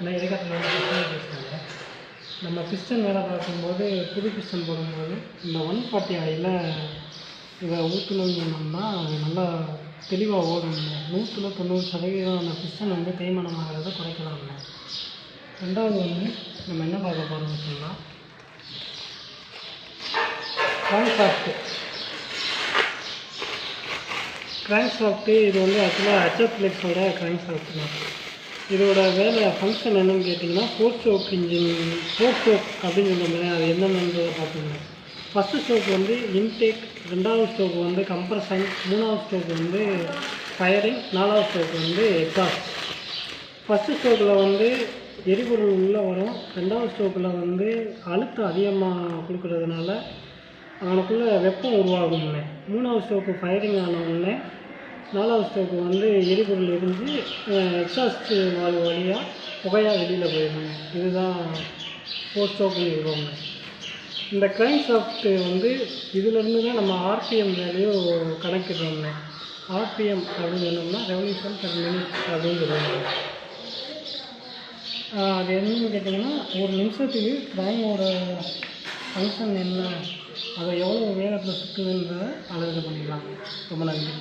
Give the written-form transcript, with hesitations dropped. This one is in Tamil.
நான் எதுக்காக பேசுகிறேங்க, நம்ம பிஸ்டன் வேலை பார்க்கும்போது புது பிஸ்டன் போடும்போது இந்த 140 ஆயில் இதை ஊற்றணும்னா அது நல்லா தெளிவாக ஓடுங்க. 190% அந்த பிஸ்டன் வந்து தேய்மானம் ஆகிறத குறைக்கலாங்க. ரெண்டாவது வந்து நம்ம என்ன பார்க்க போகிறோம்னு சொன்னால் கிராங்க்ஷாஃப்ட்டு. இது வந்து ஆக்சுவலாக HF ஃப்ளெக்ஸோட கிராங்க்ஷாஃப்ட் தான். இதோட வேலை ஃபங்க்ஷன் என்னென்னு கேட்டிங்கன்னா, ஃபோர் ஸ்ட்ரோக் அப்படின்னு சொல்லுவாங்க. அது என்னென்னு பார்த்துக்கணும். ஃபஸ்ட்டு ஸ்ட்ரோக் வந்து இன்டேக், ரெண்டாவது ஸ்ட்ரோக் வந்து கம்ப்ரஷன், மூணாவது ஸ்ட்ரோக் வந்து ஃபயரிங், நாலாவது ஸ்ட்ரோக் வந்து எக்ஸாஸ்ட். ஃபஸ்ட்டு ஸ்ட்ரோக்கில் வந்து எரிபொருள் உள்ளே வரும். ரெண்டாவது ஸ்ட்ரோக்கில் வந்து அழுத்தம் அதிகமாக கொடுக்குறதுனால அவனுக்குள்ளே வெப்பம் உருவாகும்னே. மூணாவது ஸ்ட்ரோக்கு ஃபயரிங் ஆன உடனே நாலாவது ஸ்ட்ரோக்கு வந்து எரிபொருள் இருந்து எக்ஸாஸ்ட் வால்வு வழியாக புகையாக வெளியில் போயிடுங்க. இதுதான் ஃபோர் ஸ்ட்ரோக்குன்னு சொல்லுவாங்க. இந்த கிராங்க்ஷாஃப்ட்டு வந்து இதிலேருந்து தான் நம்ம ஆர்பிஎம் வேல்யூ கணக்கிடுறோம்னே. ஆர்பிஎம் அப்படின்னு சொன்னோம்னா ரெவல்யூஷன் பெர் மினிட் அப்படின்னு சொல்லுவாங்க. அது என்னன்னு கேட்டிங்கன்னா, ஒரு நிமிஷத்துக்கு கிராங்கோட ஃபங்க்ஷன் என்ன, அதை எவ்வளோ வேகத்தில் சுற்றுதுன்றதை அளவு பண்ணிக்கலாம். ரொம்ப நன்றி.